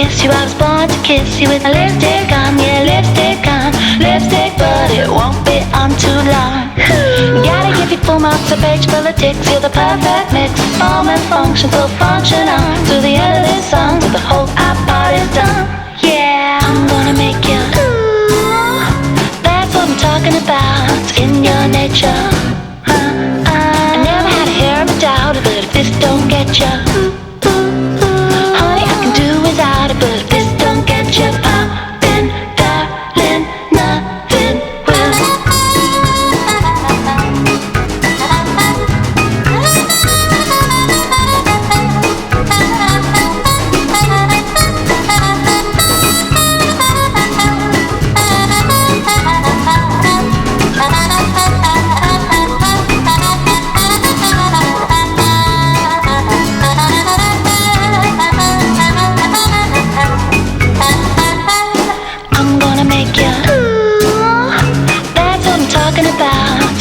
kiss you. I was born to kiss you with my lipstick on, yeah, lipstick on, lipstick, but it won't be on too long. Gotta give you full marks, a page full of ticks. You're the perfect mix, form and function, full function on to the end of this song, till the whole iPod is done. Yeah, I'm gonna make you ooh, that's what I'm talking about. It's in your nature. I never had a hair of a doubt, but if this don't get you, honey, I can do without it. But if this don't get you poppin', darling, nothing will.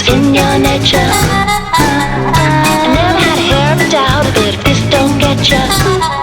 In your nature, I never had a hair of a doubt, but if this don't get you.